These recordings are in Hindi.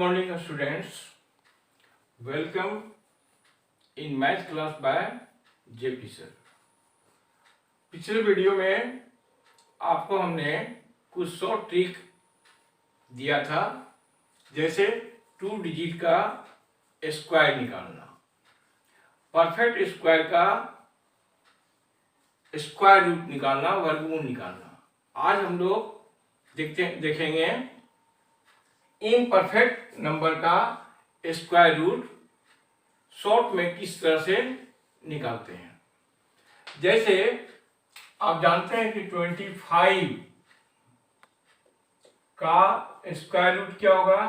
morning students. Welcome in math class by JP sir. पिछले वीडियो में आपको हमने कुछ शॉर्ट ट्रिक दिया था, जैसे 2 डिजिट का स्क्वायर निकालना, परफेक्ट स्क्वायर का स्क्वायर रूट निकालना, वर्गमूल निकालना। आज हम लोग देखेंगे इम्परफेक्ट नंबर का स्क्वायर रूट शॉर्ट में किस तरह से निकालते हैं। जैसे आप जानते हैं कि 25 का स्क्वायर रूट क्या होगा,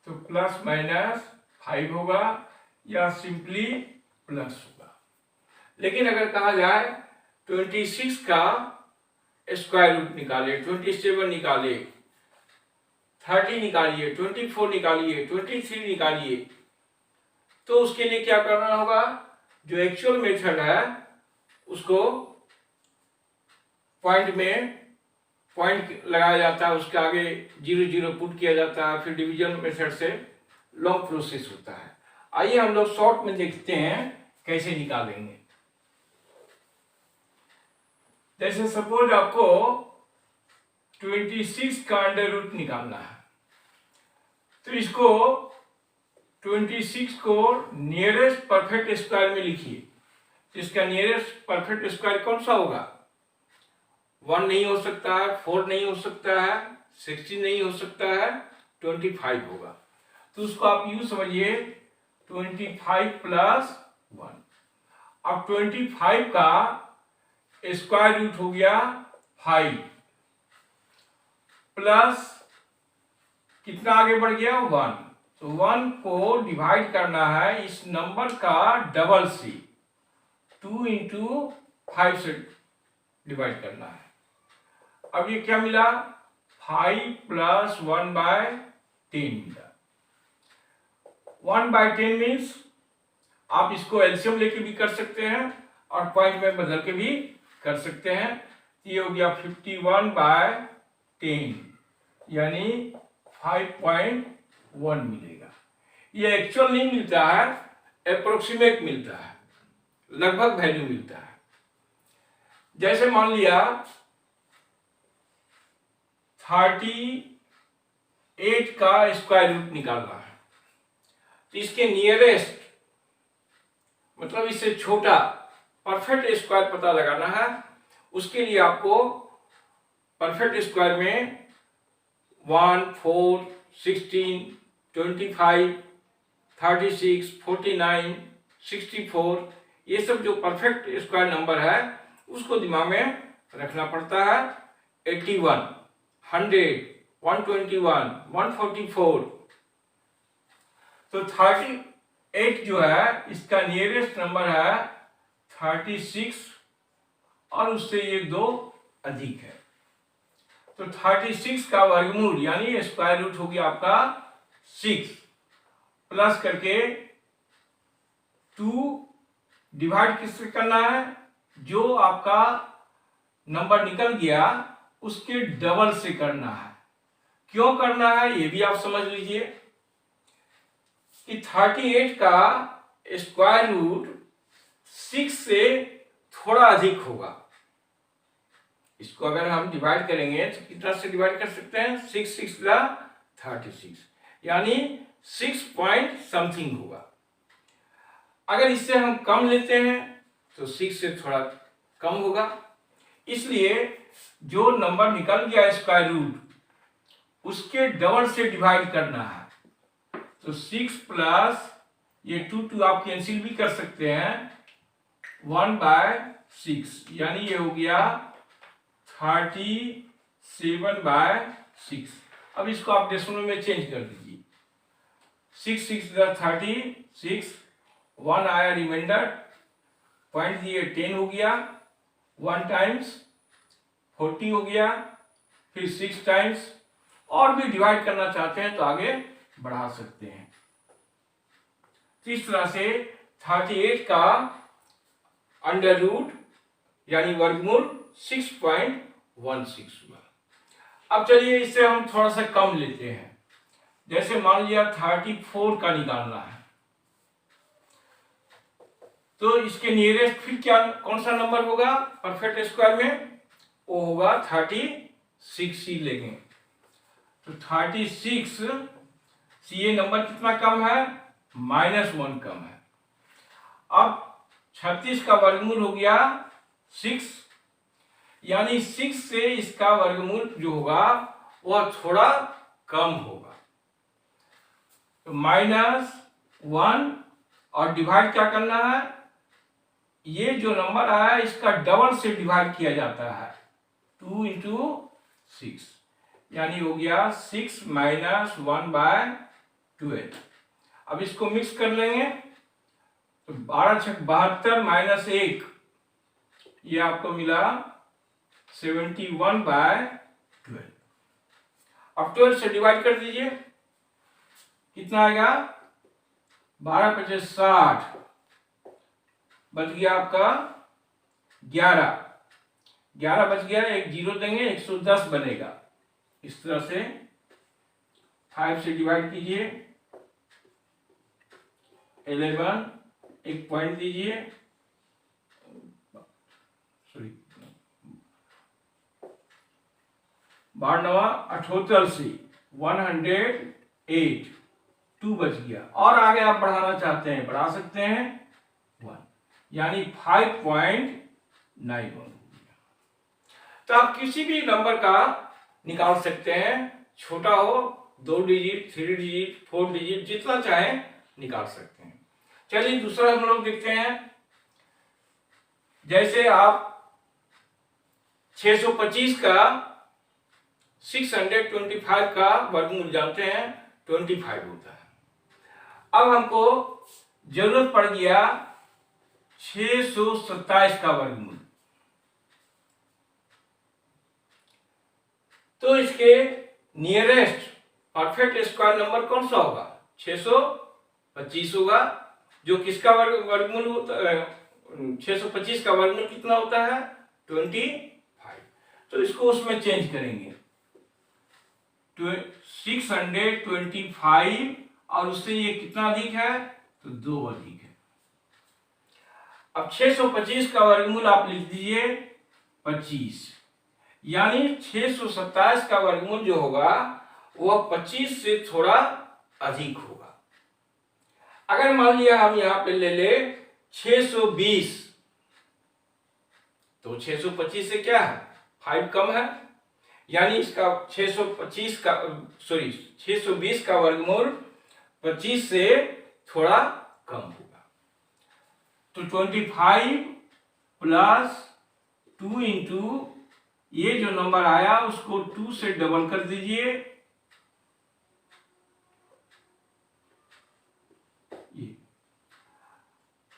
तो प्लस माइनस 5 होगा या सिंपली प्लस होगा। लेकिन अगर कहा जाए 26 का स्क्वायर रूट निकाले, 27 निकाले, 30 निकालिए, 24 निकालिए, 23 निकालिए, तो उसके लिए क्या करना होगा, जो एक्चुअल मेथड है उसको पॉइंट में पॉइंट लगाया जाता है, उसके आगे 0 0 पुट किया जाता है, फिर डिवीजन मेथड से लॉन्ग प्रोसेस होता है। आइए हम लोग शॉर्ट में देखते हैं कैसे निकालेंगे। जैसे सपोज आपको 26 का अंडर रूट निकालना है, तो इसको 26 को नियरेस्ट परफेक्ट स्क्वायर में लिखिए। इसका नियरेस्ट परफेक्ट स्क्वायर कौन सा होगा? 1 नहीं हो सकता है, 4 नहीं हो सकता है, 16 नहीं हो सकता है, 25 होगा। तो उसको आप यूं समझिए 25 प्लस 1। अब 25 का स्क्वायर रूट हो गया 5 प्लस कितना आगे बढ़ गया 1। तो 1 को डिवाइड करना है इस नंबर का डबल से, 2 इंटू 5 से डिवाइड करना है। अब ये क्या मिला, 5 प्लस 1/10 मिला। 1/10 मीन्स आप इसको एलसीएम लेके भी कर सकते हैं और पॉइंट में बदल के भी कर सकते हैं। ये हो गया 51/10 यानी 5.1 मिलेगा। ये एक्चुअल नहीं मिलता है, अप्रोक्सीमेट मिलता है, लगभग वैल्यू मिलता है। जैसे मान लिया 38 का स्क्वायर रूट निकालना है, तो इसके नियरेस्ट मतलब इससे छोटा परफेक्ट स्क्वायर पता लगाना है। उसके लिए आपको परफेक्ट स्क्वायर में 1, 4, 16, 25, 36, 49, 64 ये सब जो परफेक्ट स्क्वायर नंबर है उसको दिमाग में रखना पड़ता है। 81, 100, 121, 144। तो 38 जो है इसका नियरेस्ट नंबर है 36 और उससे ये 2 अधिक है। तो 36 का वर्गमूल यानी स्क्वायर रूट हो गया आपका 6 प्लस करके 2 डिवाइड किससे करना है, जो आपका नंबर निकल गया उसके डबल से करना है। क्यों करना है ये भी आप समझ लीजिए कि 38 का स्क्वायर रूट 6 से थोड़ा अधिक होगा। इसको अगर हम डिवाइड करेंगे तो कितना से डिवाइड कर सकते हैं, 6 6 36 यानी 6 पॉइंट समथिंग होगा। अगर इससे हम कम लेते हैं तो 6 से थोड़ा कम होगा। इसलिए जो नंबर निकल गया स्क्वायर रूट उसके डबल से डिवाइड करना है। तो 6 प्लस ये 2 आप कैंसिल भी कर सकते हैं, 1/6 यानी ये हो गया 37/6। अब इसको आप डेसिमल में चेंज कर दीजिए। 6 6 36, 1 आया रिमाइंडर, पॉइंट दिए 10 हो गया, 1 टाइम्स 40 हो गया, फिर 6 टाइम्स। और भी डिवाइड करना चाहते हैं तो आगे बढ़ा सकते हैं। इस तरह से 38 का अंडर रूट यानी वर्गमूल 6.16 हुआ। अब चलिए इससे हम थोड़ा सा कम लेते हैं। जैसे मान लिया 34 का निकालना है, तो इसके नियरेस्ट फिर क्या कौन सा नंबर होगा परफेक्ट स्क्वायर में? वो होगा 36 ही लेंगे। तो 36 से ये नंबर कितना कम है? -1 कम है। अब 36 का वर्गमूल हो गया 6, यानी 6 से इसका वर्गमूल जो होगा वह थोड़ा कम होगा। तो -1 और डिवाइड क्या करना है? ये जो नंबर आया इसका डबल से डिवाइड किया जाता है, 2 × 6, यानी हो गया 6 - 1/12। अब इसको मिक्स कर लेंगे तो 12 × 6 72 - 1, ये आपको मिला 71/12। अब 12 से डिवाइड कर दीजिए, कितना आएगा? 12 × 5 = 60, बच गया आपका 11 बच गया, एक जीरो देंगे 110 बनेगा। इस तरह से 5 से डिवाइड कीजिए, 11, एक पॉइंट दीजिए, सॉरी 12 × 9 = 88 108, 2 बच गया। और आगे आप बढ़ाना चाहते हैं बढ़ा सकते हैं 1, यानी 5.91। तो आप किसी भी नंबर का निकाल सकते हैं, छोटा हो 2 डिजिट 3 डिजिट 4 डिजिट जितना चाहे निकाल सकते हैं। चलिए दूसरा हम लोग देखते हैं। जैसे आप 625 का 625 का वर्गमूल जानते हैं 25 होता है। अब हमको जरूरत पड़ गया 627 का वर्गमूल, तो इसके नियरेस्ट परफेक्ट स्क्वायर नंबर कौन सा होगा? 625 होगा, जो किसका वर्गमूल होता है? 625 का वर्गमूल कितना होता है? 25। तो इसको उसमें चेंज करेंगे, 625 और उससे ये कितना अधिक है? तो 2 अधिक है। अब 625 का वर्गमूल आप लिख दीजिए 25, यानी 627 का वर्गमूल जो होगा वह 25 से थोड़ा अधिक होगा। अगर मान लिया हम यहां पे ले ले 620, तो 625 से क्या है? 5 कम है, यानी इसका 620 का वर्गमूल 25 से थोड़ा कम होगा। तो 25 + 2 × ये जो नंबर आया उसको 2 से डबल कर दीजिए, ये।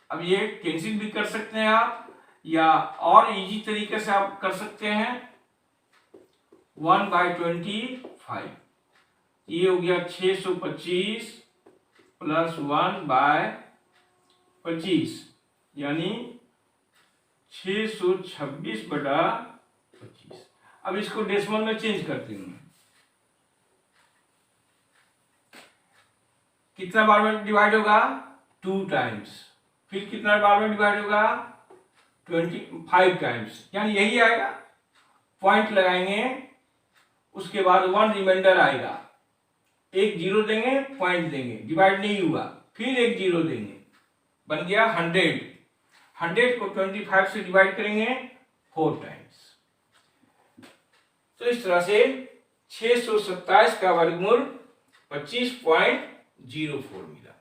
अब ये कैंसिल भी कर सकते हैं आप, या और इजी तरीके से आप कर सकते हैं 1/25, ये हो गया 625 + 1/25, यानी 626/25। अब इसको डेसिमल में चेंज करते हैं, कितना बार में डिवाइड होगा? 2 टाइम्स। फिर कितना बार में डिवाइड होगा? 25 टाइम्स, यानी यही आएगा। पॉइंट लगाएंगे, उसके बाद 1 रिमाइंडर आएगा, एक जीरो देंगे, पॉइंट देंगे, डिवाइड नहीं हुआ, फिर एक जीरो देंगे, बन गया 100। 100 को 25 से डिवाइड करेंगे 4 टाइम्स। तो इस तरह से 627 का वर्गमूल 25.04 मिला।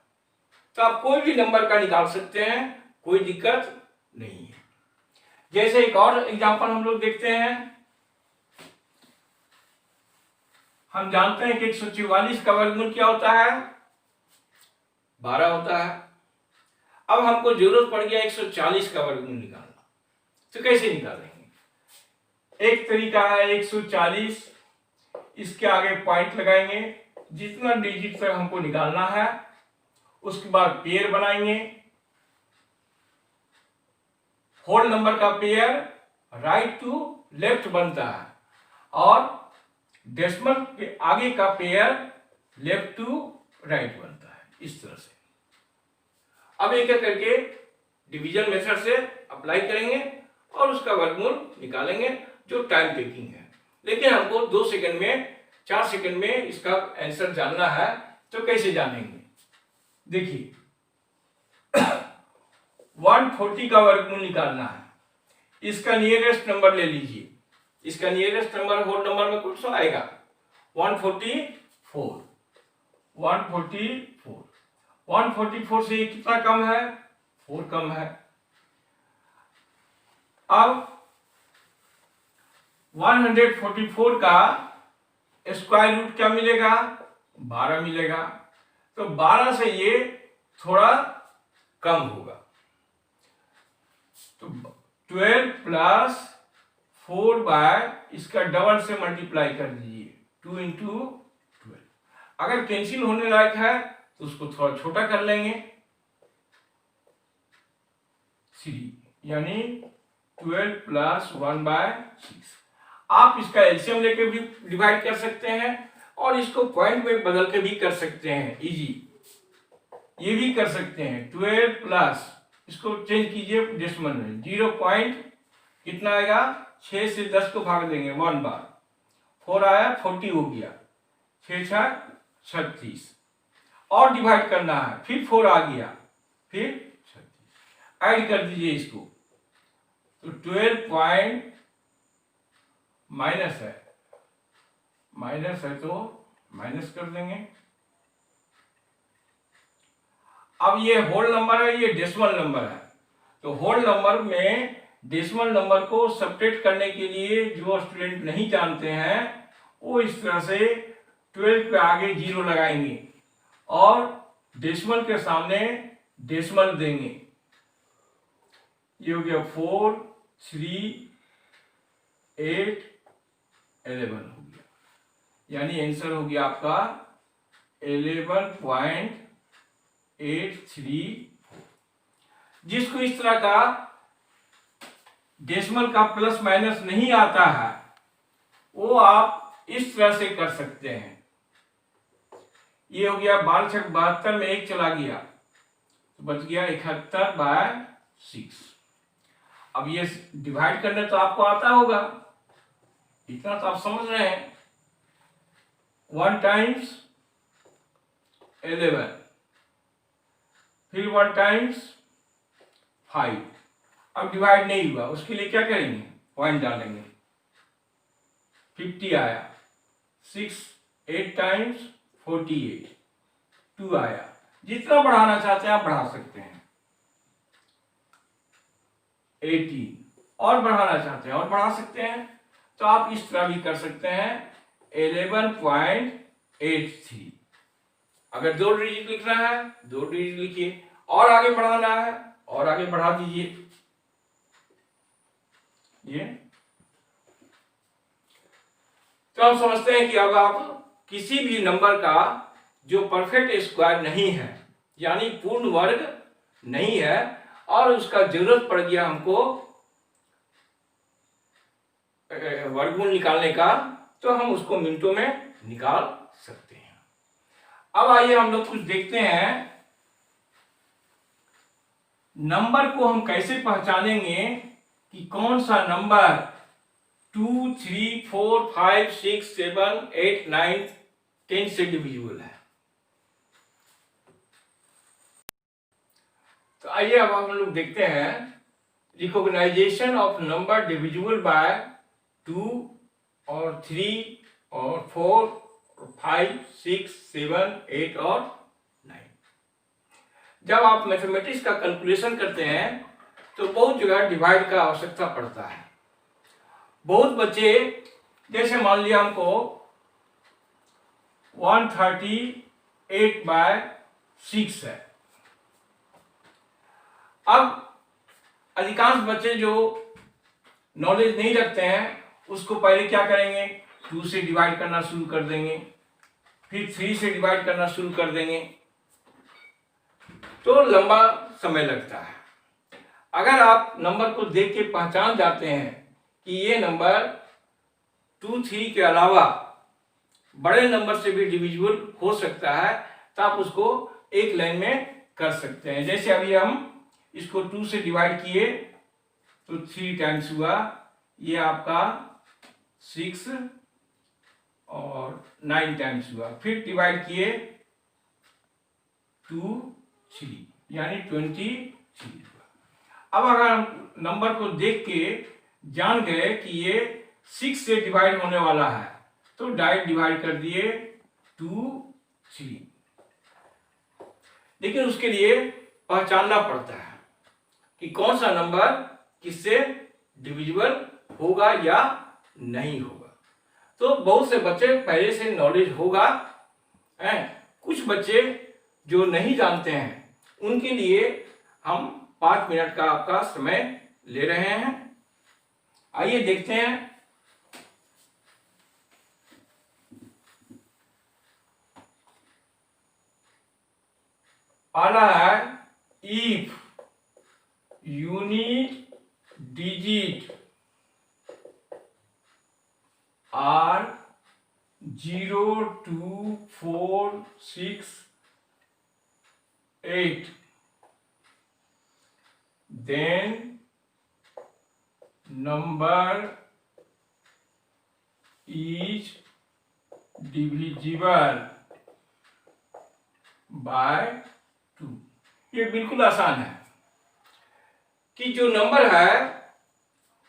तो आप कोई भी नंबर का निकाल सकते हैं, कोई दिक्कत नहीं है। जैसे एक और एग्जांपल हम लोग देखते हैं। हम जानते हैं कि 144 का वर्गमूल क्या होता है? 12 होता है। अब हमको जरूरत पड़ गया 140 का वर्गमूल निकालना, तो कैसे निकालेंगे? एक तरीका है 140, इसके आगे पॉइंट लगाएंगे, जितना डिजिट तक हमको निकालना है उसके बाद पेयर बनाएंगे। होल नंबर का पेयर राइट टू लेफ्ट बनता है और डेसिमल के आगे का पेयर लेफ्ट टू राइट बनता है इस तरह से। अब एक एक करके डिवीजन मेथड से अप्लाई करेंगे और उसका वर्गमूल निकालेंगे जो टाइम टेकिंग है, लेकिन हमको 2 सेकंड में 4 सेकंड में इसका आंसर जानना है। तो कैसे जानेंगे, देखिए 140 का वर्गमूल निकालना है। इसका नियरेस्ट नंबर ले लीजिए, इसका नियरेस्ट नंबर होल नंबर में कौन सा आएगा 144। 144 से ये कितना कम है 4 कम है। अब 144 का स्क्वायर रूट क्या मिलेगा 12 मिलेगा, तो 12 से ये थोड़ा कम होगा। तो 12 प्लस 4 बाय इसका डबल से मल्टीप्लाई कर दीजिए 2 इंटू 12। अगर कैंसिल होने लायक है तो उसको थोड़ा छोटा कर लेंगे 3, यानी 12 प्लस 1 बाय 6। आप इसका एलसीएम लेके भी डिवाइड कर सकते हैं और इसको पॉइंट में बदल के भी कर सकते हैं, इजी ये भी कर सकते हैं। 12 प्लस इसको चेंज कीजिए डेसिमल में 0 पॉइंट कितना आएगा 6 से 10 को भाग देंगे 1 बार, 4 आया 40 हो गया, 6 6 36 और डिवाइड करना है, फिर 4 आ गया, फिर 36 ऐड कर दीजिए इसको। तो 12 पॉइंट माइनस है तो माइनस कर देंगे। अब ये होल नंबर है, ये डेसिमल नंबर है, तो होल नंबर में डेसिमल नंबर को सब्ट्रैक्ट करने के लिए जो स्टूडेंट नहीं जानते हैं वो इस तरह से 12 पे आगे 0 लगाएंगे और डेसिमल के सामने डेसिमल देंगे। ये हो गया 4 3 8 11 हो गया, यानी आंसर हो गया आपका 11.834। जिसको इस तरह का डेसिमल का प्लस माइनस नहीं आता है वो आप इस तरह से कर सकते हैं। ये हो गया 12×6 = 72 में 1 चला गया तो बच गया 71/6। अब ये डिवाइड करने तो आपको आता होगा, इतना तो आप समझ रहे हैं। 1 टाइम्स 11 फिर 1 टाइम्स 5। अब डिवाइड नहीं हुआ, उसके लिए क्या करेंगे पॉइंट डालेंगे, 50 आया, 6 8 टाइम्स 48 2 आया। जितना बढ़ाना चाहते हैं आप बढ़ा सकते हैं, 18 और बढ़ाना चाहते हैं और बढ़ा सकते हैं, तो आप इस तरह भी कर सकते हैं 11.83। अगर 2 डिजिट लिखना है 2 डिजिट लिखिए, और आगे बढ़ाना है और आगे बढ़ा दीजिए। ये तो हम समझते हैं कि अब आप किसी भी नंबर का जो परफेक्ट स्क्वायर नहीं है यानी पूर्ण वर्ग नहीं है और उसका जरूरत पड़ गया हमको वर्गमूल निकालने का, तो हम उसको मिनटों में निकाल सकते हैं। अब आइए हम लोग कुछ देखते हैं नंबर को हम कैसे पहचानेंगे कि कौन सा नंबर 2 3 4 5 6 7 8 9 10 से डिविजिबल है। तो आइए अब हम लोग देखते हैं recognisation of number divisible by 2 और 3 और 4 और 5 6 7 8 और 9। जब आप मैथमेटिक्स का कैलकुलेशन करते हैं तो बहुत जगह डिवाइड का आवश्यकता पड़ता है। बहुत बच्चे जैसे मान लिया हमको 138/6 है। अब अधिकांश बच्चे जो नॉलेज नहीं रखते हैं उसको पहले क्या करेंगे 2 से डिवाइड करना शुरू कर देंगे, फिर 3 से डिवाइड करना शुरू कर देंगे, तो लंबा समय लगता है। अगर आप नंबर को देख के पहचान जाते हैं कि ये नंबर 2 3 के अलावा बड़े नंबर से भी डिविजिबल हो सकता है, तो आप उसको एक लाइन में कर सकते हैं। जैसे अभी हम इसको 2 से डिवाइड किए तो 3 टाइम्स हुआ, ये आपका 6 और 9 टाइम्स हुआ, फिर डिवाइड किए 2 3 यानी 23 हुआ। अब अगर हम नंबर को देख के जान गए कि ये 6 से डिवाइड होने वाला है, तो डायरेक्ट डिवाइड कर दिए 2 3। लेकिन उसके लिए पहचानना पड़ता है कि कौन सा नंबर किससे डिविजिबल होगा या नहीं होगा। तो बहुत से बच्चे पहले से नॉलेज होगा, कुछ बच्चे जो नहीं जानते हैं उनके लिए हम 5 मिनट का आपका समय ले रहे हैं। आइए देखते हैं। पहला है if unit digit are 0 2 4 6 8 then number is divisible by 2। ये बिल्कुल आसान है कि जो नंबर है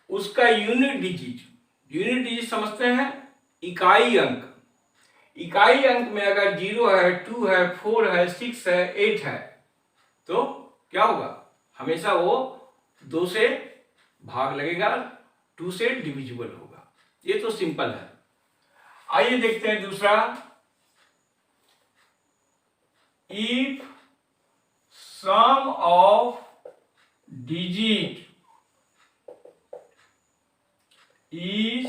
उसका यूनिट डिजिट समझते हैं, इकाई अंक। इकाई अंक में अगर 0 है, 2 है, 4 है, 6 है, 8 है, तो क्या होगा? हमेशा वो 2 से भाग लगेगा, 2 से डिविजिबल होगा। ये तो सिंपल है। आइए देखते हैं दूसरा, if sum of digit is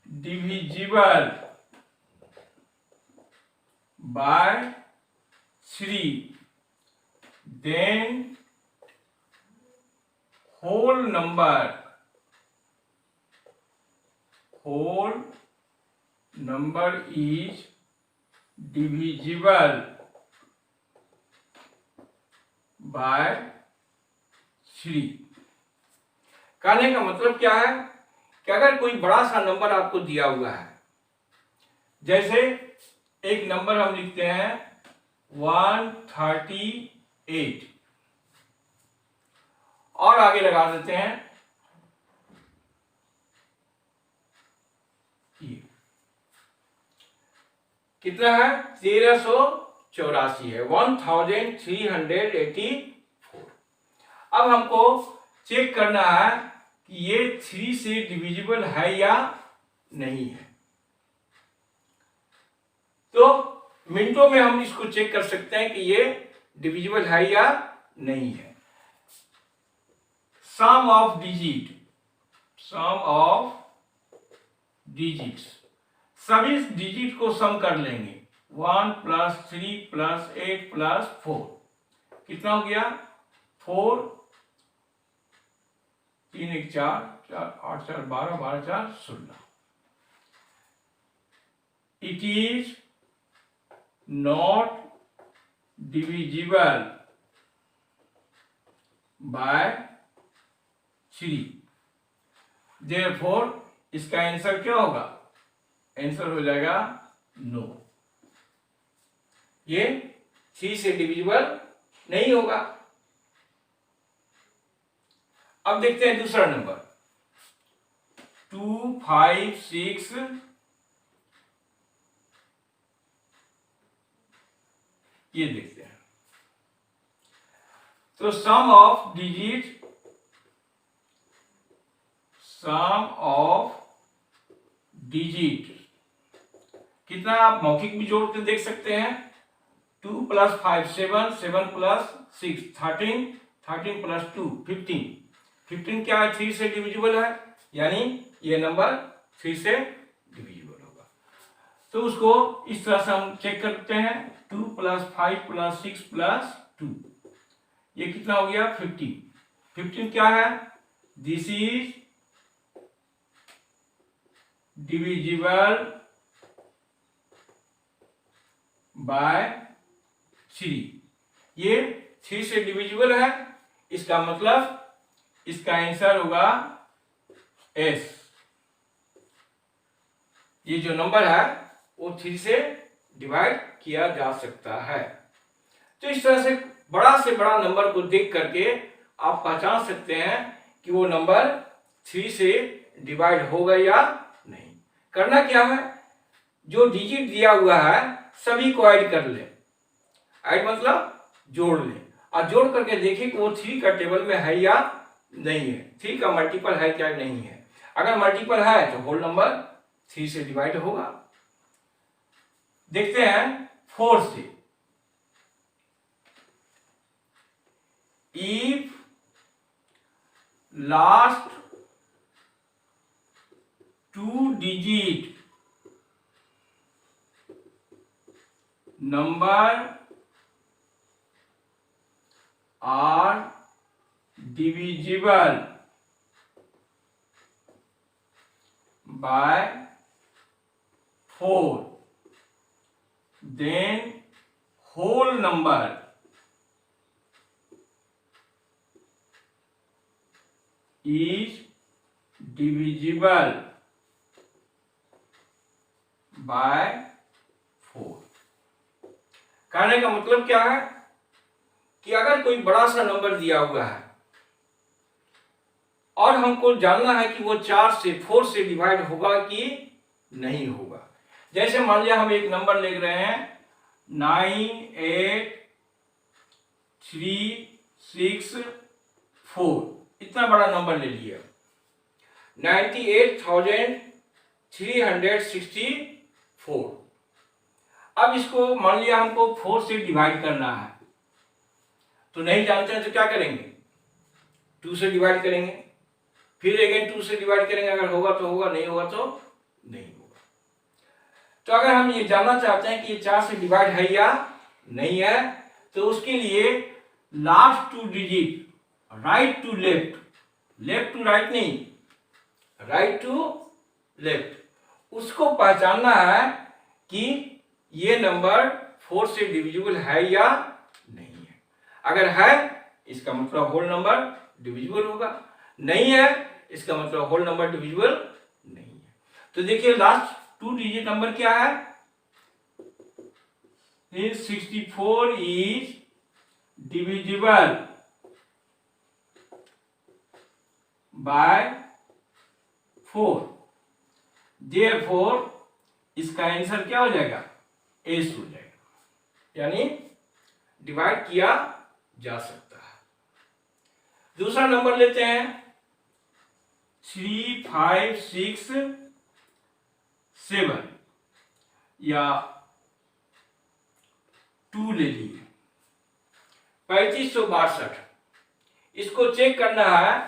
divisible by 3 then whole number is divisible by 3। कहने का मतलब क्या है कि अगर कोई बड़ा सा नंबर आपको दिया हुआ है, जैसे एक नंबर हम लिखते हैं 138 और आगे लगा देते हैं ये कितना है, 1384 है, 1384। अब हमको चेक करना है कि ये 3 से डिविजिबल है या नहीं है। तो मिनटों में हम इसको चेक कर सकते हैं कि ये डिविजिबल है या नहीं है। सम ऑफ डिजिट्स, सभी डिजिट को सम कर लेंगे। 1 + 3 + 8 + 4 कितना हो गया? 4 3 1 4 4 8 4 12 12 4 16। It is not divisible by 3, therefore इसका आंसर क्या होगा? आंसर हो जाएगा नो, ये 3 से डिविजिबल नहीं होगा। अब देखते हैं दूसरा नंबर 2 5 6 ये देखते हैं। तो सम ऑफ डिजिट कितना, आप मौखिक भी जोड़ के देख सकते हैं। 2 + 5 7 7 + 6 13 13 + 2 15 15 क्या है? 3 से डिविजिबल है, यानी ये नंबर 3 से डिविजिबल होगा। तो उसको इस तरह से हम चेक करते हैं। 2 + 5 + 6 + 2 ये कितना हो गया? 15। 15 क्या है? This is divisible bye 3। ये 3 से डिविजिबल है, इसका मतलब इसका आंसर होगा S। ये जो नंबर है वो 3 से डिवाइड किया जा सकता है। तो इस तरह से बड़ा नंबर को देख करके आप पहचान सकते हैं कि वो नंबर 3 से डिवाइड होगा या नहीं। करना क्या है, जो डिजिट दिया हुआ है सभी को ऐड कर ले। ऐड मतलब जोड़ ले, और जोड़ करके देखें कि वो 3 का टेबल में है या नहीं है, 3 का मल्टीपल है क्या नहीं है। अगर मल्टीपल है तो होल नंबर 3 से डिवाइड होगा। देखते हैं 4 से। If last 2 digit number are divisible by 4, then whole number is divisible by 4। कहने का मतलब क्या है कि अगर कोई बड़ा सा नंबर दिया हुआ है और हमको जानना है कि वो 4 से डिवाइड होगा कि नहीं होगा। जैसे मान लिया हम एक नंबर लिख रहे हैं 98364, इतना बड़ा नंबर ले लिया। 98,364। अब इसको मान लिया हमको 4 से डिवाइड करना है, तो नहीं जानते हैं तो क्या करेंगे, 2 से डिवाइड करेंगे, फिर अगेन 2 से डिवाइड करेंगे। अगर होगा तो होगा, नहीं होगा तो नहीं होगा। तो अगर हम ये जानना चाहते हैं कि ये 4 से डिवाइड है या नहीं है, तो उसके लिए last 2 digit right to left, left to right नहीं, राइट टू लेफ्ट, उसको पहचानना है कि ये नंबर 4 से डिविजिबल है या नहीं है। अगर है इसका मतलब होल नंबर डिविजिबल होगा, नहीं है इसका मतलब होल नंबर डिविजिबल नहीं है। तो देखिए लास्ट 2 डिजिट नंबर क्या है, 64 इज डिविजिबल बाय 4, देयरफॉर इसका आंसर क्या हो जाएगा, एस हो जाएगा, यानी डिवाइड किया जा सकता है। दूसरा नंबर लेते हैं 3567 या 2 ले लिए, 3562। इसको चेक करना है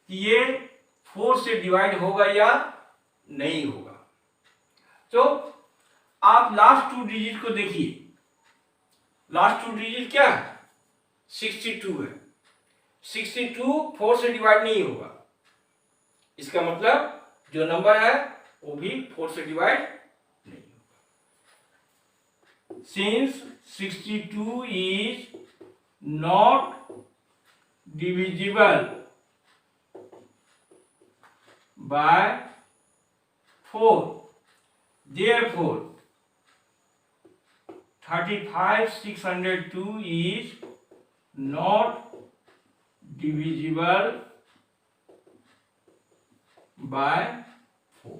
कि ये 4 से डिवाइड होगा या नहीं होगा। तो आप लास्ट 2 डिजिट को देखिए, लास्ट 2 डिजिट क्या है, 62 है। 62 4 से डिवाइड नहीं होगा, इसका मतलब जो नंबर है वो भी 4 से डिवाइड नहीं होगा। Since 62 is not divisible by 4, therefore 35,602 is not divisible by 4।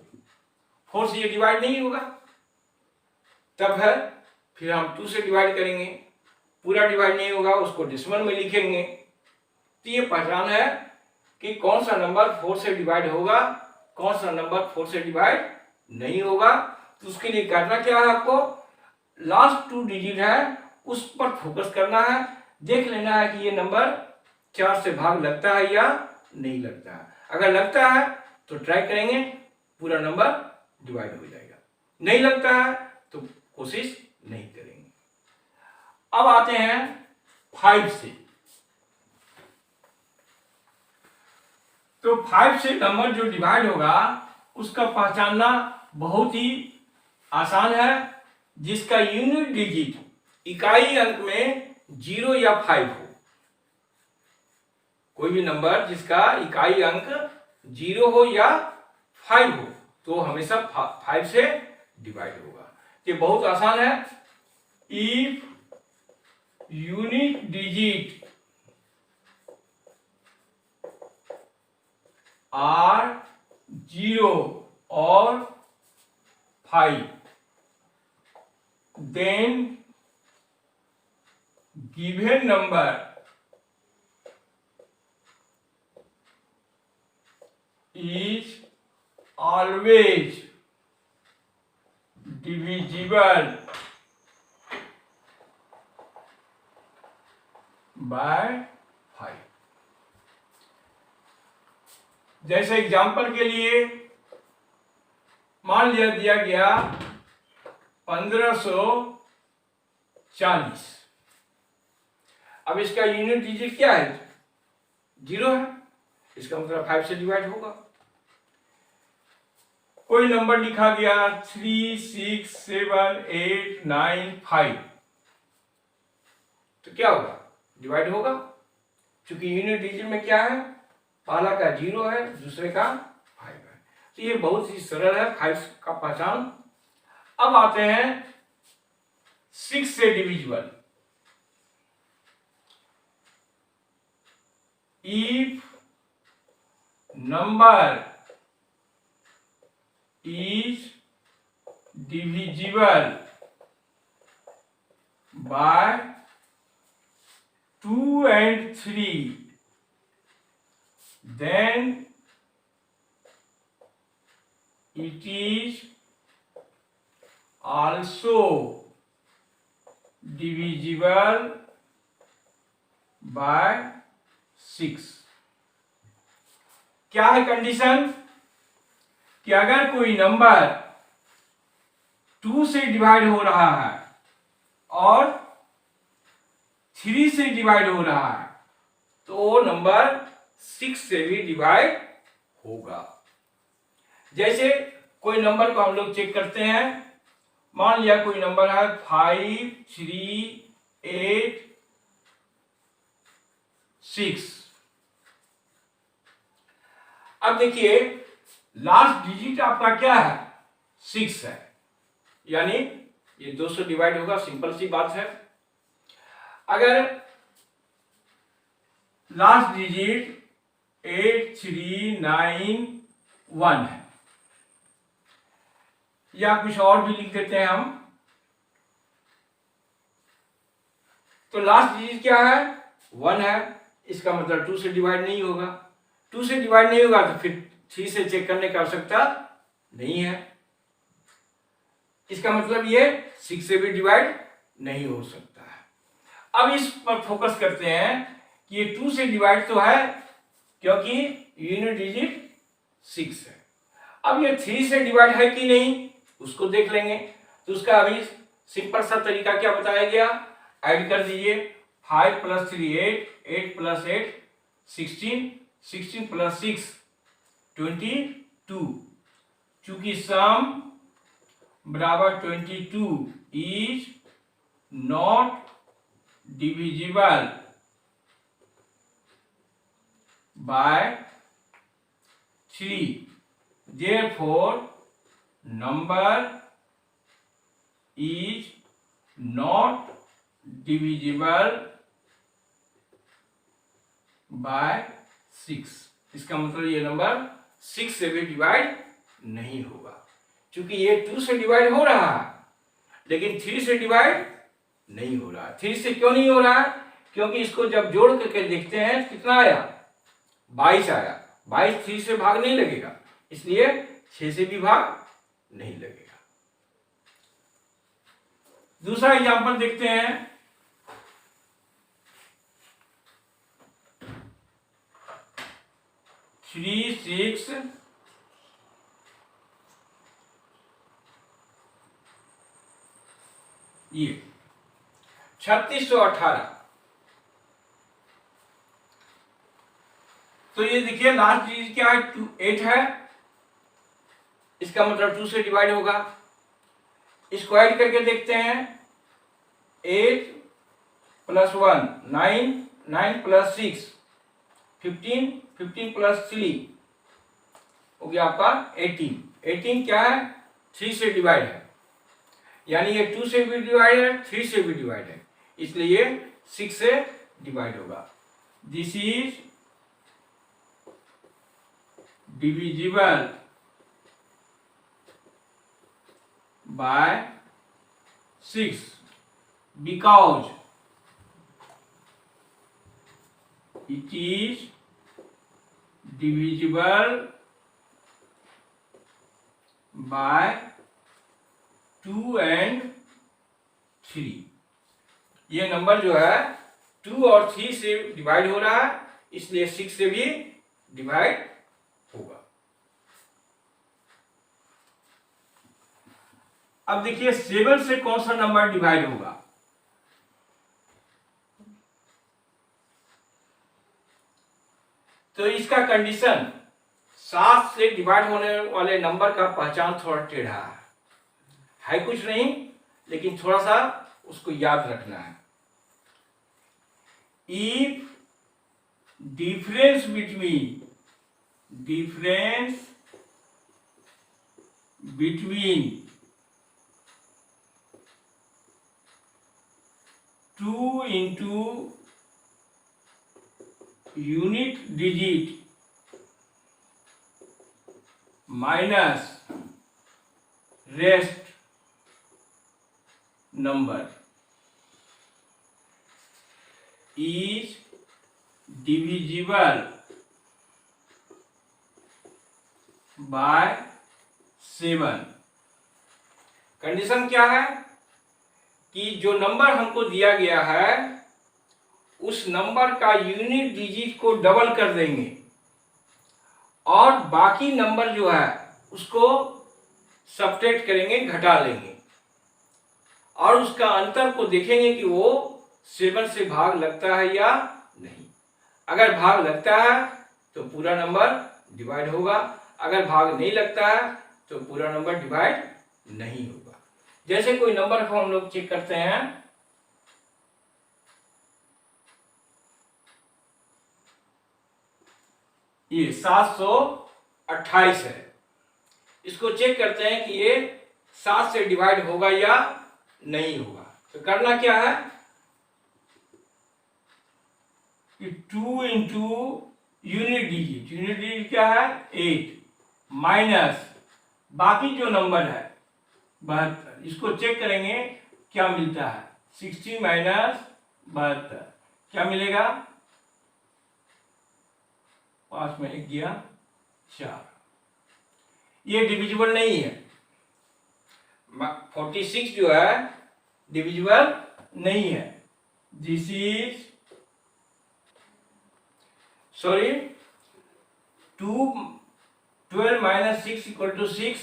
4 से ये डिवाइड नहीं होगा, तब है फिर हम 2 से डिवाइड करेंगे, पूरा डिवाइड नहीं होगा उसको डेसिमल में लिखेंगे। तो ये पहचान है कि कौन सा नंबर 4 से डिवाइड होगा, कौन सा नंबर 4 से डिवाइड नहीं होगा। तो उसके लिए करना क्या है, आपको लास्ट 2 डिजिट है उस पर फोकस करना है, देख लेना है कि ये नंबर 4 से भाग लगता है या नहीं लगता है। अगर लगता है तो ट्राई करेंगे, पूरा नंबर डिवाइड हो जाएगा, नहीं लगता है तो कोशिश नहीं करेंगे। अब आते हैं 5 से। तो 5 से नंबर जो डिवाइड होगा उसका पहचानना बहुत ही आसान है। जिसका यूनिट डिजिट इकाई अंक में 0 या 5 हो। कोई भी नंबर जिसका इकाई अंक 0 हो या 5 हो तो हमेशा 5 से डिवाइड होगा। ये बहुत आसान है। इफ यूनिट डिजिट आर 0 और 5 then given number is always divisible by 5। जैसे एग्जाम्पल के लिए मान लिया दिया गया 1540। अब इसका यूनिट डिजिट क्या है? 0 है, इसका मतलब 5 से डिवाइड होगा। कोई नंबर लिखा गया 3 6 7 8 9 5 तो क्या होगा? डिवाइड होगा, क्योंकि यूनिट डिजिट में क्या है? पहला का 0 है, दूसरे का 5 है। तो ये बहुत ही सरल है 5 का पहचान। अब आते हैं 6 से divisible. If number is divisible by 2 and 3 then it is also divisible by 6। क्या है कंडीशन? कि अगर कोई नंबर 2 से डिवाइड हो रहा है और 3 से डिवाइड हो रहा है तो वो नंबर 6 से भी डिवाइड होगा। जैसे कोई नंबर को हम लोग चेक करते हैं। मान लिया कोई नंबर है 5 3 8 6। अब देखिए लास्ट डिजिट आपका क्या है? 6 है, यानी ये 2 से डिवाइड होगा। सिंपल सी बात है। अगर लास्ट डिजिट 8 3 9 1 है, या कुछ और भी लिख देते हैं हम, तो लास्ट डिजिट क्या है? 1 है, इसका मतलब 2 से डिवाइड नहीं होगा। 2 से डिवाइड नहीं होगा तो फिर 3 से चेक करने की आवश्यकता नहीं है। इसका मतलब ये 6 से भी डिवाइड नहीं हो सकता है। अब इस पर फोकस करते हैं कि ये 2 से डिवाइड तो है, क्योंकि यूनिट डिजिट 6 है। अब ये 3 से डिवाइड है कि नहीं उसको देख लेंगे। तो उसका अभी सिंपल सा तरीका क्या बताया गया? ऐड कर दीजिए। 5 + 3 8, 8 + 8 16, 16 + 6 22। चूंकि सम बराबर 22 is not divisible by 3, therefore number is not divisible by 6। इसका मतलब ये नंबर 6 से भी डिवाइड नहीं होगा, क्योंकि ये 2 से डिवाइड हो रहा है लेकिन 3 से डिवाइड नहीं हो रहा है। 3 से क्यों नहीं हो रहा है? क्योंकि इसको जब जोड़ करके देखते हैं कितना आया? 22 आया। 22 3 से भाग नहीं लगेगा, इसलिए 6 से भी भाग नहीं लगेगा। दूसरा एग्जांपल देखते हैं। 3 6 ये 3618। तो ये देखिए लास्ट डिजिट क्या है? 8 है, इसका मतलब 2 से डिवाइड होगा। इसको ऐड करके देखते हैं। 8 + 1 9, 9 + 6 15, 15 + 3 हो गया आपका 18। 18 क्या है? 3 से डिवाइड है, यानी ये 2 से भी डिवाइड है, 3 से भी डिवाइड है, इसलिए ये 6 से डिवाइड होगा। This is divisible by 6 because it is divisible by 2 and 3। ये नंबर जो है 2 और 3 से डिवाइड हो रहा है, इसलिए 6 से भी डिवाइड होगा। अब देखिए 7 से कौन सा नंबर डिवाइड होगा? तो इसका कंडीशन 7 से डिवाइड होने वाले नंबर का पहचान थोड़ा टेढ़ा है कुछ नहीं, लेकिन थोड़ा सा उसको याद रखना है। If difference between 2 into unit digit minus rest number is divisible by 7। Condition क्या है कि जो नंबर हमको दिया गया है उस नंबर का यूनिट डिजिट को डबल कर देंगे और बाकी नंबर जो है उसको सब्ट्रैक्ट करेंगे, घटा लेंगे, और उसका अंतर को देखेंगे कि वो 7 से भाग लगता है या नहीं। अगर भाग लगता है तो पूरा नंबर डिवाइड होगा, अगर भाग नहीं लगता है तो पूरा नंबर डिवाइड नहीं होगा। जैसे कोई नंबर को हम लोग चेक करते हैं, ये 728 है, इसको चेक करते हैं कि ये 7 से डिवाइड होगा या नहीं होगा। तो करना क्या है कि 2 into यूनिट डिजिट क्या है 8 माइनस बाकी जो नंबर है 72, इसको चेक करेंगे क्या मिलता है। 60 माइनस 72 क्या मिलेगा? 5 में 1 गया 4। ये डिविजिबल नहीं है, 46 जो है डिविजिबल नहीं है। This is sorry 12 minus 6 = 6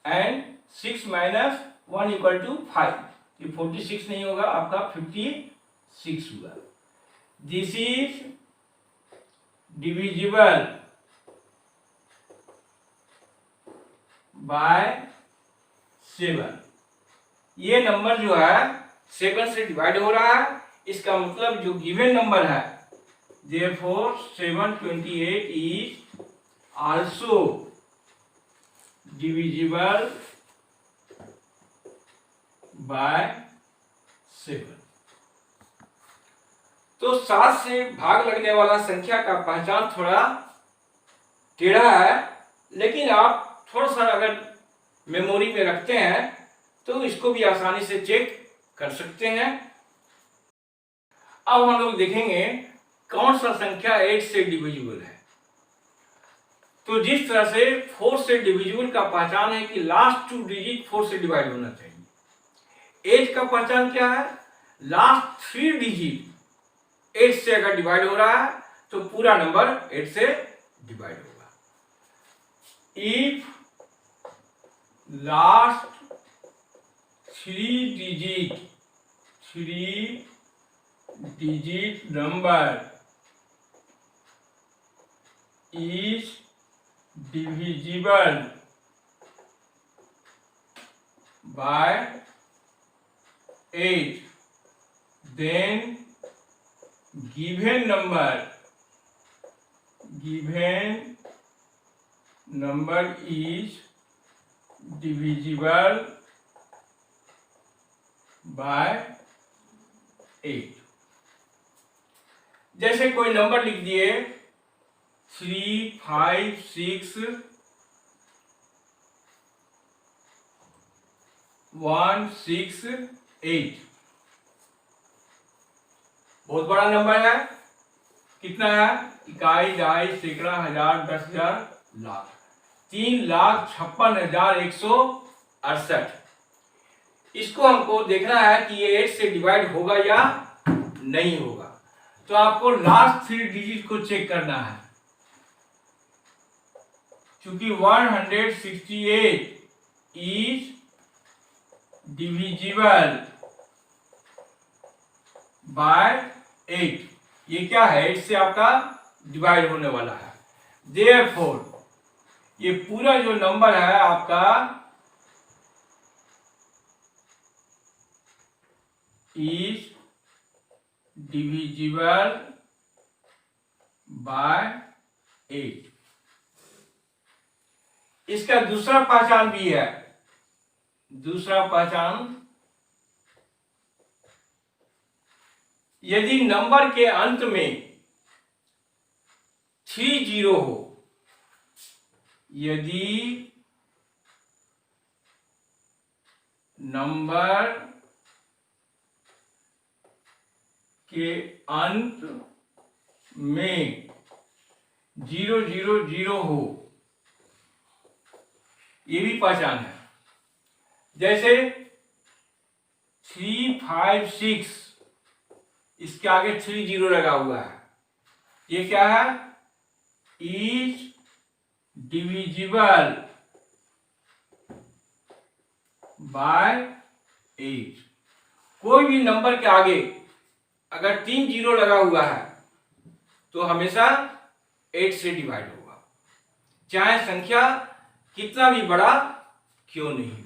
and 6 minus 1 = 5। ये 46 नहीं होगा, आपका 56 हुआ। This is divisible bye 7। ये नंबर जो है 7 से डिवाइड हो रहा है, इसका मतलब जो गिवन नंबर है therefore 728 is also divisible by 7। तो 7 से भाग लगने वाला संख्या का पहचान थोड़ा टेढ़ा है, लेकिन आप थोड़ा सा अगर मेमोरी में रखते हैं तो इसको भी आसानी से चेक कर सकते हैं। अब हम लोग देखेंगे कौन सा संख्या 8 से डिविजिबल है। तो जिस तरह से 4 से डिविजिबल का पहचान है कि लास्ट 2 डिजिट 4 से डिवाइड होना चाहिए, 8 का पहचान क्या है? लास्ट 3 डिजिट 8 से अगर डिवाइड हो रहा है तो पूरा नंबर 8 से डिवाइड होगा। If last 3 digit number is divisible by 8, then given number is divisible by 8। जैसे कोई नंबर लिख दिए 3, 5, 6, 1, 6, 8। बहुत बड़ा नंबर है। कितना है? इकाई, दहाई, सैकड़ा, हजार, 10,000, लाख। 3,56,168। इसको हमको देखना है कि ये 8 से डिवाइड होगा या नहीं होगा। तो आपको लास्ट 3 डिजिट को चेक करना है। क्योंकि 168 इज डिविजिबल बाय 8। ये क्या है? 8 से आपका डिवाइड होने वाला है। देयरफॉर ये पूरा जो नंबर है आपका इज डिविजिबल बाय 8। इसका दूसरा पहचान भी है। दूसरा पहचान, यदि नंबर के अंत में 3 जीरो हो, यदि नंबर के अंत में 000 हो, ये भी पहचान है। जैसे 3, 5, 6, इसके आगे 3 जीरो लगा हुआ है। ये क्या है? Is divisible bye 8। कोई भी नंबर के आगे अगर 3 जीरो लगा हुआ है तो हमेशा 8 से डिवाइड होगा, चाहे संख्या कितना भी बड़ा क्यों नहीं हो।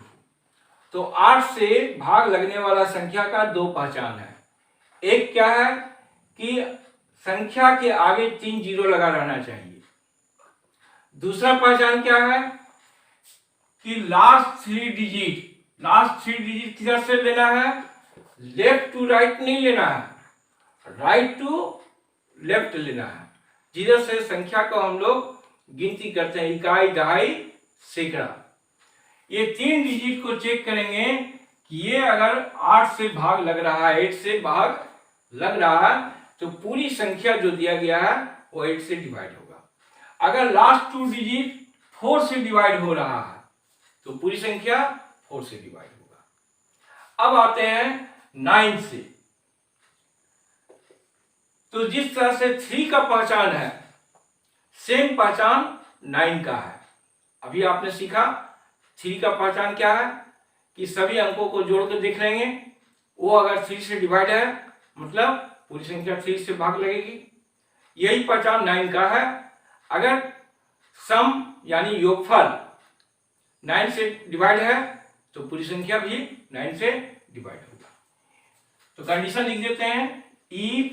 तो 8 से भाग लगने वाला संख्या का 2 पहचान है। एक क्या है कि संख्या के आगे 3 जीरो लगा रहना चाहिए। दूसरा पहचान क्या है कि लास्ट 3 डिजिट किधर से लेना है? लेफ्ट टू राइट नहीं लेना है, राइट टू लेफ्ट लेना है। जिधर से संख्या को हम लोग गिनती करते हैं, इकाई, दहाई, सैकड़ा। ये 3 डिजिट को चेक करेंगे कि ये अगर 8 से भाग लग रहा है, 8 से भाग लग रहा है, तो पूरी संख्या जो दिया गया है वो 8 से डिवाइड होगा। अगर लास्ट 2 डिजिट 4 से डिवाइड हो रहा है तो पूरी संख्या 4 से डिवाइड होगा। अब आते हैं 9 से। तो जिस तरह से 3 का पहचान है, सेम पहचान 9 का है। अभी आपने सीखा 3 का पहचान क्या है कि सभी अंकों को जोड़ कर देख लेंगे, वो अगर 3 से डिवाइड है मतलब पूरी संख्या 3 से भाग लगेगी। यही पहचान 9 का है। अगर सम यानी योगफल 9 से डिवाइड है तो पूरी संख्या भी 9 से डिवाइड होगा। तो कंडीशन लिख देते हैं, if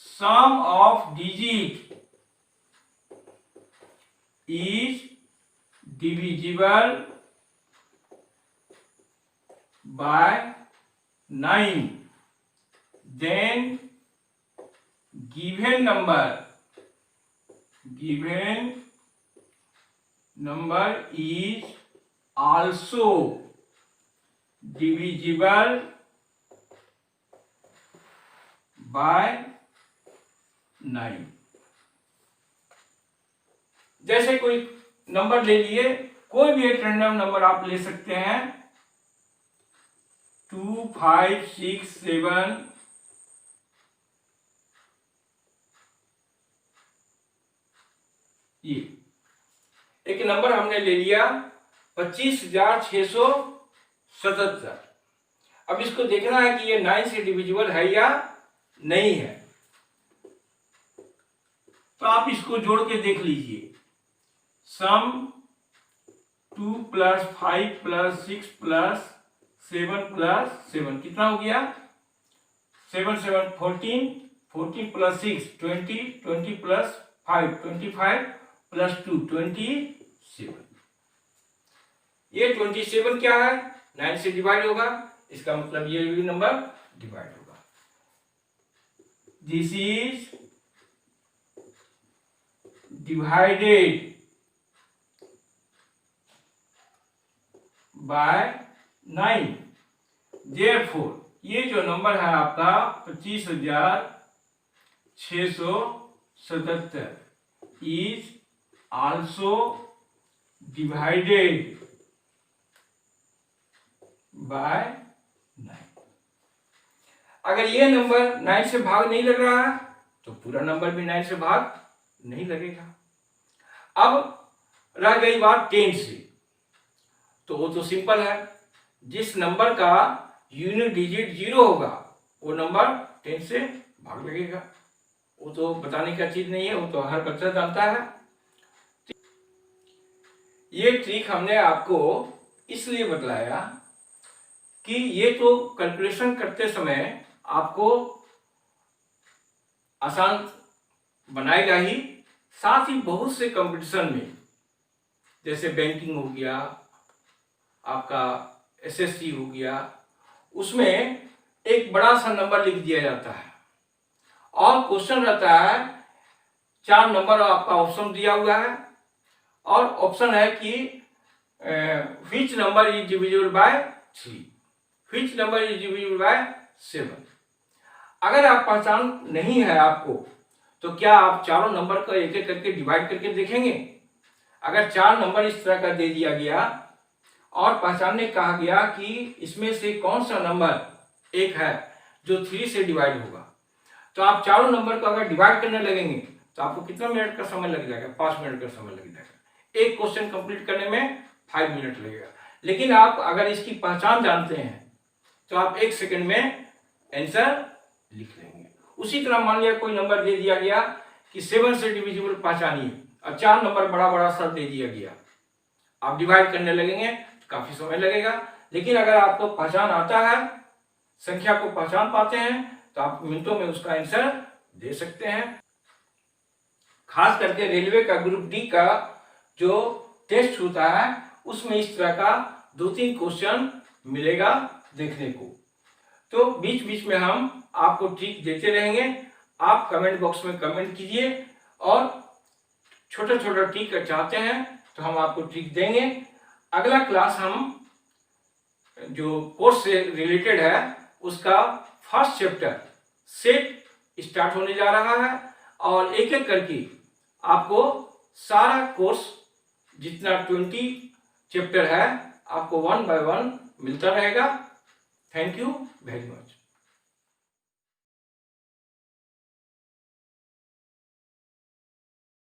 sum of digit is divisible by 9, then given number is also divisible by 9। जैसे कोई नंबर ले लिए, कोई भी एक रैंडम नंबर आप ले सकते हैं, 2, 5, 6, 7, ये एक नंबर हमने ले लिया 25,677। अब इसको देखना है कि ये 9 से डिविजिबल है या नहीं है। तो आप इसको जोड़ के देख लीजिए। सम 2 + 5 + 6 + 7 + 7 कितना हो गया? 7 7 14, 14 + 6 20, 20 + 5 25 + 2 27। ये 27 क्या है? 9 से डिवाइड होगा, इसका मतलब ये भी नंबर डिवाइड होगा। This is divided by 9। Therefore ये जो नंबर है आपका 25,677 इज आल्सो डिवाइडेड बाय 9। अगर ये नंबर 9 से भाग नहीं लग रहा है तो पूरा नंबर भी 9 से भाग नहीं लगेगा। अब रह गई बात 10 से, तो वो तो सिंपल है, जिस नंबर का यूनिट डिजिट 0 होगा वो नंबर 10 से भाग लगेगा। वो तो बताने का चीज नहीं है, वो तो हर बच्चा जानता है। ये ट्रिक हमने आपको इसलिए बतलाया कि ये तो कैलकुलेशन करते समय आपको आसान बनाएगा ही, साथ ही बहुत से कंपटीशन में, जैसे बैंकिंग हो गया, आपका एसएससी हो गया, उसमें एक बड़ा सा नंबर लिख दिया जाता है और क्वेश्चन रहता है, 4 नंबर आपका ऑप्शन दिया हुआ है और ऑप्शन है कि which number is divisible bye 3, which number is divisible bye 7। अगर आप पहचान नहीं है आपको तो क्या आप चारों नंबर का एक एक करके डिवाइड करके देखेंगे? अगर 4 नंबर इस तरह का दे दिया गया और पहचानने कहा गया कि इसमें से कौन सा नंबर एक है जो 3 से डिवाइड होगा, तो आप चारों नंबर को अगर डिवाइड करने लगेंगे तो आपको कितना मिनट का समय लग जाएगा? 5 मिनट का समय लग जाएगा। एक क्वेश्चन कंप्लीट करने में 5 मिनट लगेगा। लेकिन आप अगर इसकी पहचान जानते हैं तो आप 1 सेकंड में आंसर लिख लेंगे। उसी तरह मान लिया कोई नंबर दे दिया गया कि 7 से डिविजिबल पहचानिए और 4 नंबर बड़ा बड़ा सा दे दिया गया, आप डिवाइड करने लगेंगे तो काफी समय लगेगा। लेकिन अगर आपको पहचान आता है, संख्या को पहचान पाते हैं, तो आप मिनटों में उसका आंसर दे सकते हैं। खास करके रेलवे का ग्रुप डी का जो टेस्ट होता है उसमें इस तरह का 2-3 क्वेश्चन मिलेगा देखने को। तो बीच बीच में हम आपको ट्रिक देते रहेंगे। आप कमेंट बॉक्स में कमेंट कीजिए और छोटा छोटा ट्रिक चाहते हैं तो हम आपको ट्रिक देंगे। अगला क्लास हम जो कोर्स से रिलेटेड है उसका फर्स्ट चैप्टर सेट स्टार्ट होने जा रहा है और एक एक करके आपको सारा कोर्स जितना 20 चैप्टर है आपको 1 बाय 1 मिलता रहेगा। Thank you very much.